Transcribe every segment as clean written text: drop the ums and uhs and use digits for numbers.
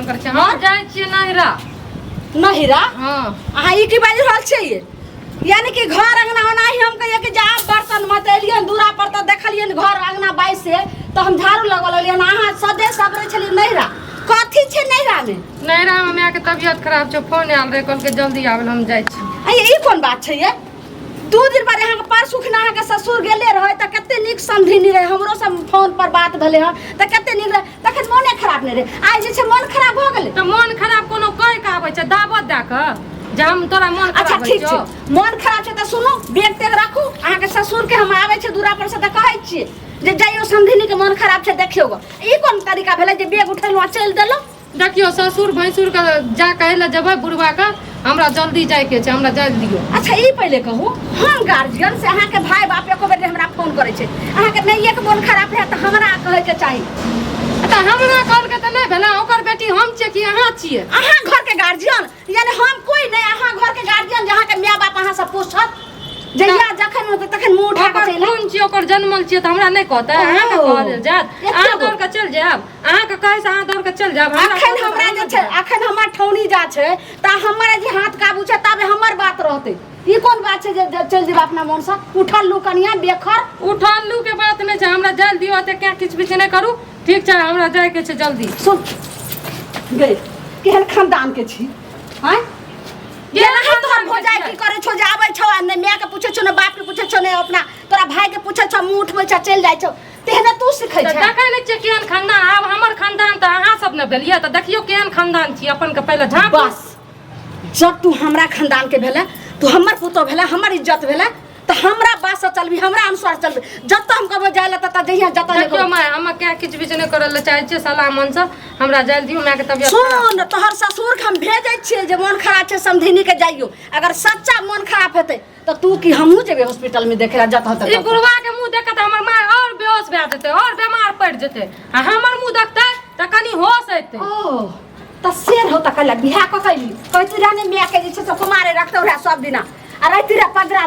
Phone करे छी हम जाय छी नहिरा नहिरा हां अहाँ ई की बाजि रहल छियै यानी कि घर अंगना ओनाही हम कहिए कि जा बर्तन मत एलियै दूरा पर तो देखलियै घर अंगना बाइस से तो हम झाड़ू लगल एलियै अहाँ सदे सबरे छलियै नहिरा कथी छै नहिरा में माय के तबियत खराब छै फोन आयल रहे कहल के जल्दी आबे हम जाय छी ई कोन बात छै ये 2 दिन बाद अहाँ के परसू खना अहाँ के ससुर गेले रहे त कते नीक समझिनी रहे हमरो सब फोन पर बात भेले ह त कते नीक रहे तखन मोने खराब नै रहे आज जे छै मन खराब भ गेलै त मन खराब कोनो कहि के आबै छै दावत द के जे हम तोरा मन खराब अच्छा ठीक छै मन खराब छै त सुनो बैग तेग राखू अहाँ के ससुर के हम आबै छै दूरा पर से त कहै छियै जे जाइयो समझिनी के मन खराब छै देखियो ई कोन तरीका भेलै जे बैग उठेलो आ चल देलो देखियो ससुर भैंसुर के जा कहले जबै बुढ़वा के हमरा जल्दी जाय के छै हमरा जाय दियो अच्छा ई पहले कहू हम गार्जियन से अहाँ के भाई बाप एको बेर हमरा फोन करे छै अहाँ के नहीं एक मन खराब है त हमरा कहे के चाही त हमरा कहल के त नहीं भेला ओकर बेटी हम छियै कि अहाँ छियै अहाँ घर के गार्जियन यानी हम कोई नहीं अहाँ घर के गार्जियन जहाँ के माय बाप अहाँ सब पूछत जहिया जखन तखन मुंह उठा के चल कोन छी ओकर जन्मल छियै त हमरा नहीं कहता अहाँ के कहल जात अहाँ दौड़ के चल जाब अहाँ के कहे से अहाँ दौड़ के चल जाब अखन हमरा जे छै अखन हमर ठौनी जा छै त हमर जे हाथ काबू छै तबे हमर बात रहते ई कोन बात छै जे चल जेब अपना मन से उठल लू कनिया बेखर उठल लू के बात नहीं छै हमरा जल दियो त क्या किछ भी नहीं करू ठीक छै हमरा जाय के छै जल्दी सुन गए केहन खानदान के छी हैं ये नहीं तोहर भोजाई की करे छो जे आबै छौ ने माय के पूछे छो ने बाप के पूछे छो ने अपना तोरा भाई के पूछे छो मुंह उठबै छ चल जाय छौ तेहने तू सिखै छै देखै नै छै केहन खानदान आब हमर खानदान त अहाँ सब ने भेलियै त देखियो केहन खानदान छी अपन के पहले झाँक बस जब तू हमरा खानदान के भेले तू हमर पुतो भेले हमर इज्जत भेले त हमरा बात से चलबी हमरा अनुसार चलबी जत हम कहबो जायला त जहिया जत ले देखियो माय हम क्या किछ भी नहीं करल चाहे छै सलाह मन से हमरा जाय दियो माय के तबियत सुन तोहर ससुर के हम भेजै छियै जे मन खराब छै समधिनी के जाइयो अगर सच्चा मन खराब हेतै त तू की हमहू जेबे हॉस्पिटल में देखे जत होतै ई बुढ़वा के मुंह देख त हमर माय और बेहोश भ जेतै और बीमार पड़ जेतै आ हमर मुंह देखतै त कनी होश एतै ओ त शेर हो त कल बियाह क कैली कहती रानी मिया के जे छै से कुमारे रखतौ रहा सब दिना आ राति रे पजरा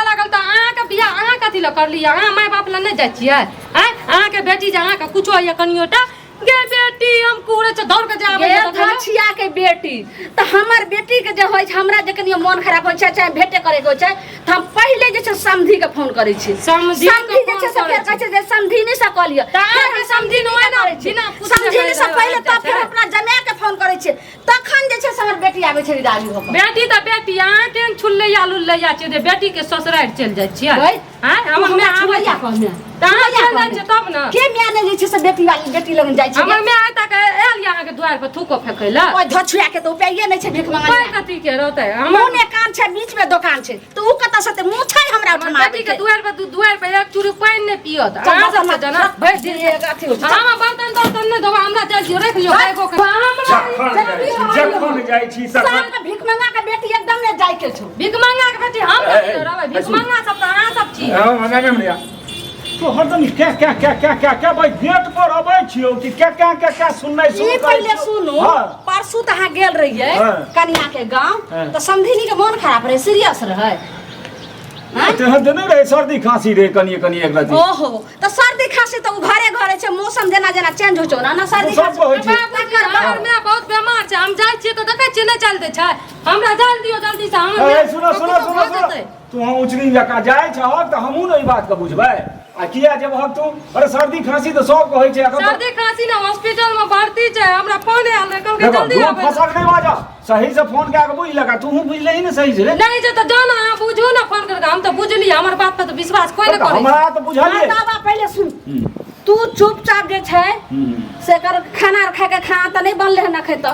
लागल त अहाँ के बियाह अहाँ कथि ल करली अहाँ माय बाप ल नहीं जाय छियै अहाँ के बेटी जे अहाँ के कुछो या कनियोटा गे बेटी हम कुरे छ दौड़ के जाबे त धछिया के बेटी त हमर बेटी के जे होय छै हमरा जे कनियो मन खराब होय छै चाहे भेटे करे के होय छै त हम पहिले जे छै समधी के फोन करे छी समधी जे छै से फेर कहै छै जे समधी नहीं स कलियो त अहाँ समधी न ना बिना पूछे समधी नहीं स पहिले त फिर अपना जमाय के फोन करे छी तखन जे छै से हमर बेटी आबै छै दादी हो बेटी त बेटी अहाँ टेन छुल्ले आलू ले जा छै जे बेटी के ससुराल चल जाय छियै हां हमर में आबै या कहमे त अहाँ चल जाय छै तब न के मिया ने जे छै से बेटी लगन जाय छै हमर में आय तक एल या के द्वार पर थूको फेकैला ओय धछुआ के तो उपाय नहीं छै भीख मांगा कोई कथि के रहतै हमर ने कान छै बीच में दुकान छै तो उ कत से मुंह छै हमरा उठमा बेटी के द्वार पर एक चूरू पानी नहीं पियत अहाँ सब जना भर दिन एक अथी हो हम बर्तन नहीं धोबा हमरा जाय दियो रख लियो बैगो के जखन जाय छी सब भीख मांगा के बेटी एकदम ने जाय के छौ भीख मांगा के बेटी हम रहबै भीख मांगा सब त अहाँ सब छी हां मने में तो हरदम क्या भाई गेट पर अबै छियो कि क्या सुननाइ ई पहले सुनो परसू त अहाँ गेल रहिए कन्या के गांव त समधिनी के मन खराब रहे सीरियस रहे तेहन त नहीं रहे सर्दी खांसी रहे कनी एक रति ओहो त सर्दी खांसी त घरे छै मौसम जेना चेंज हो छौ ना सर्दी सब होइ छै बाहर में बहुत बीमार छै हम जाय छियै त देखै छियै नहीं चलते छै हमरा जल्दी दियो जल्दी से हम सुनो तू हम उचरी जका जाय छह त हमहू न ई बात के बुझबै आ किया जब हम तू अरे सर्दी खांसी तो सब कहै छै सर्दी खांसी ना हॉस्पिटल में भर्ती छै हमरा फोन आयल कहल के जल्दी आबै फसक नहीं बाजा सही से फोन के बुझ लगा तू बुझले ही ना सही से नहीं जे त जाना अहाँ बुझू ना फोन करके हम त बुझली हमर बात पे तो विश्वास कोई न करे हमरा त बुझलिए बाबा पहले सुन तू चुपचाप जे छै से कर खाना खा के खाना त नहीं बनले है ना खैत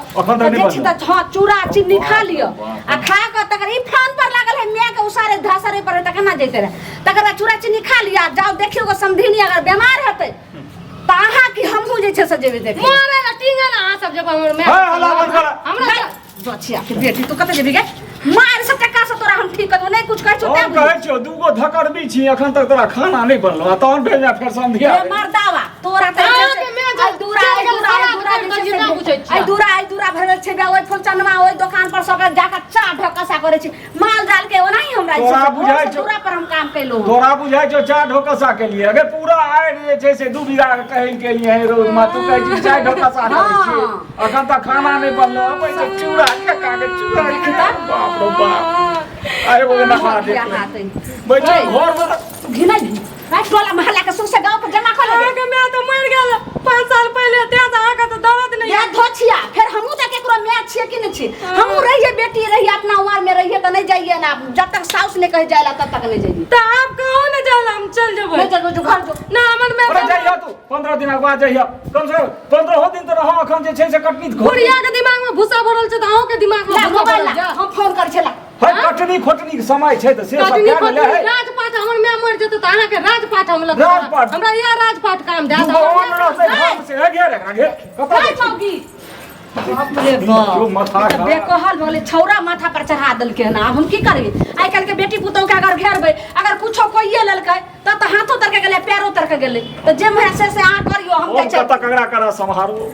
जे छी त चूड़ा चीनी खा लियो आ खा के तकर ई फोन पर लागल है मियां के उसारे धासरे पर त केना जैते रे तकर चूड़ा चीनी खा लिया जाओ देखियो को समधिनी अगर बीमार हेतै त अहाँ की हमहू जे छै से जेबे देखे मारे ना टिंगा ना अहाँ सब जब हमर में हमरा जोछिया के बेटी तू कते जेबी गे मार से टका से तोरा हम ठीक कर नहीं कुछ कहै छौ हम कहै छियो दूगो धकड़बी छी अखन तक तोरा खाना नहीं बनलो तहन भेजा फेर संधिया ए मर्दावा तोरा त दूरा भरल छै ओइ फुलचनमा ओइ दुकान पर सब जाके चा ढकसा करे छी माल जाल के ओनाही हम हमरा तोरा से बुझाइ छौ पूरा पर हम काम कैलो तोरा बुझाइ छौ 4 ढोकसा के लिए अगे पूरा आए जे छै से 2 बीघा कहै के लिए है रोज मा तू कहै छी 4 ढोकसा करै छी अखन तक खाना नहीं बनलो अब से चूड़ा के कागे चूड़ा खिता बाप रे बाप अरे वो ना खा दे बैठ घर में घिना भी टोला मोहल्ला के सुसे गांव के जमा कर ले के मैं तो मर गेल 5 साल पहले ते आके तो दर्द नहीं या धोछिया फिर हमहू त केकरो मैच छिए कि नहीं छी हमहू रहिए बेटी रहिए अपना उमर में रहिए त नहीं जाइए ना जब तक साउस ने कह जायला तब तक नहीं जाइए तो आप कहो ना चल हम चल जेबै नहीं चल जो घर जो ना हमन में अरे जाइयो तू 15 दिन के बाद जाइयो कम से 15 दिन तो रहो अखन जे छै से कटनी बुढ़िया के दिमाग में भूसा भरल छै त अहू के दिमाग में भूसा भरल छै हम फोन कर छला है कटनी खोटनी के समय छै त से सब कटनी क्या ले है राजपाट हमर में मर जेत त अहाँ के राजपाट हम लग राजपाट? हमरा यह राजपाट काम दे भगवान रहते घर से है घेर आगे कता काय मौगी बाप रे बाप जो माथा खा बेकहल भले छौरा माथा पर चढ़ा देलके ना अब हम की करबे आइ काल के बेटी पुतौ के अगर घेरबै अगर कुछो कोइए लेलकै त हाथो तर के गेलै पैरो तर के गेलै त जे मैं से आ करियो हम कता कगड़ा करा संहारो